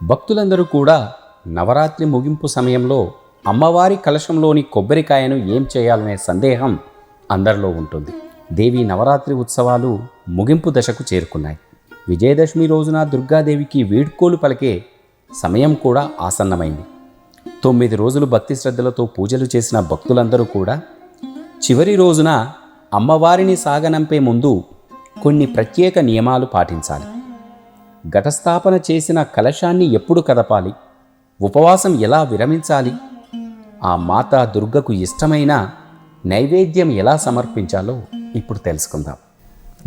భక్తులందరూ కూడా నవరాత్రి ముగింపు సమయంలో అమ్మవారి కలశంలోని కొబ్బరికాయను ఏం చేయాలనే సందేహం అందరిలో ఉంటుంది. దేవి నవరాత్రి ఉత్సవాలు ముగింపు దశకు చేరుకున్నాయి. విజయదశమి రోజున దుర్గాదేవికి వీడ్కోలు పలికే సమయం కూడా ఆసన్నమైంది. 9 రోజులు భక్తి శ్రద్ధలతో పూజలు చేసిన భక్తులందరూ కూడా చివరి రోజున అమ్మవారిని సాగనంపే ముందు కొన్ని ప్రత్యేక నియమాలు పాటించాలి. ఘటస్థాపన చేసిన కలశాన్ని ఎప్పుడు కదపాలి, ఉపవాసం ఎలా విరమించాలి, ఆ మాతా దుర్గకు ఇష్టమైన నైవేద్యం ఎలా సమర్పించాలో ఇప్పుడు తెలుసుకుందాం.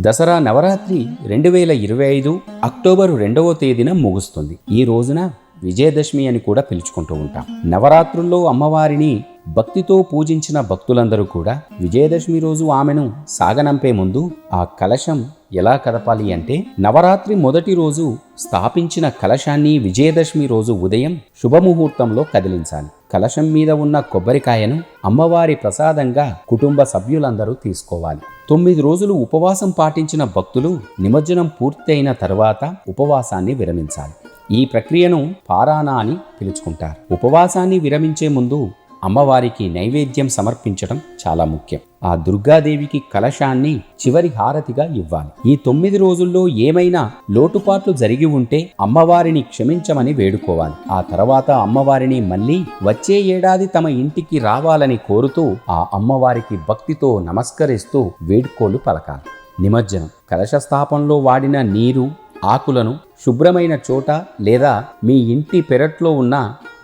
దసరా నవరాత్రి 2025 అక్టోబరు 2వ తేదీన ముగుస్తుంది. ఈ రోజున విజయదశమి అని కూడా పిలుచుకుంటూ ఉంటాం. నవరాత్రుల్లో అమ్మవారిని భక్తితో పూజించిన భక్తులందరూ కూడా విజయదశమి రోజు ఆమెను సాగనంపే ముందు ఆ కలశం ఎలా కదపాలి అంటే, నవరాత్రి మొదటి రోజు స్థాపించిన కలశాన్ని విజయదశమి రోజు ఉదయం శుభముహూర్తంలో కదిలించాలి. కలశం మీద ఉన్న కొబ్బరికాయను అమ్మవారి ప్రసాదంగా కుటుంబ సభ్యులందరూ తీసుకోవాలి. 9 రోజులు ఉపవాసం పాటించిన భక్తులు నిమజ్జనం పూర్తయిన తర్వాత ఉపవాసాన్ని విరమించాలి. ఈ ప్రక్రియను పారాయణ అని పిలుచుకుంటారు. ఉపవాసాన్ని విరమించే ముందు అమ్మవారికి నైవేద్యం సమర్పించడం చాలా ముఖ్యం. ఆ దుర్గాదేవికి కలశాన్ని చివరి హారతిగా ఇవ్వాలి. ఈ 9 రోజుల్లో ఏమైనా లోటుపాట్లు జరిగి ఉంటే అమ్మవారిని క్షమించమని వేడుకోవాలి. ఆ తర్వాత అమ్మవారిని మళ్ళీ వచ్చే ఏడాది తమ ఇంటికి రావాలని కోరుతూ ఆ అమ్మవారికి భక్తితో నమస్కరిస్తూ వేడుకోలు పలకాలి. నిమజ్జనం. కలశ స్థాపనలో వాడిన నీరు, ఆకులను శుభ్రమైన చోట లేదా మీ ఇంటి పెరట్లో ఉన్న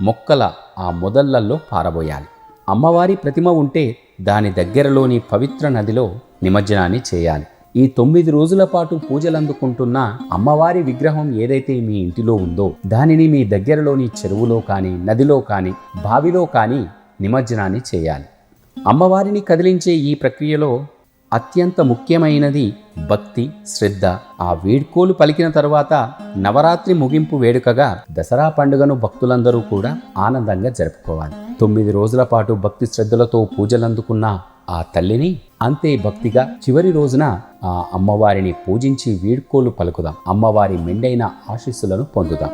మొక్కల ఆ మొదళ్లలో పారబోయాలి. అమ్మవారి ప్రతిమ ఉంటే దాని దగ్గరలోని పవిత్ర నదిలో నిమజ్జనాన్ని చేయాలి. ఈ 9 రోజుల పాటు పూజలందుకుంటున్న అమ్మవారి విగ్రహం ఏదైతే మీ ఇంటిలో ఉందో దానిని మీ దగ్గరలోని చెరువులో కానీ, నదిలో కానీ, బావిలో కానీ నిమజ్జనాన్ని చేయాలి. అమ్మవారిని కదిలించే ఈ ప్రక్రియలో అత్యంత ముఖ్యమైనది భక్తి, శ్రద్ధ. ఆ వేడుకోలు పలికిన తరువాత నవరాత్రి ముగింపు వేడుకగా దసరా పండుగను భక్తులందరూ కూడా ఆనందంగా జరుపుకోవాలి. 9 రోజుల పాటు భక్తి శ్రద్ధలతో పూజలందుకున్న ఆ తల్లిని అంతే భక్తిగా చివరి రోజున ఆ అమ్మవారిని పూజించి వీడ్కోలు పలుకుదాం. అమ్మవారి మెండైన ఆశీస్సులను పొందుదాం.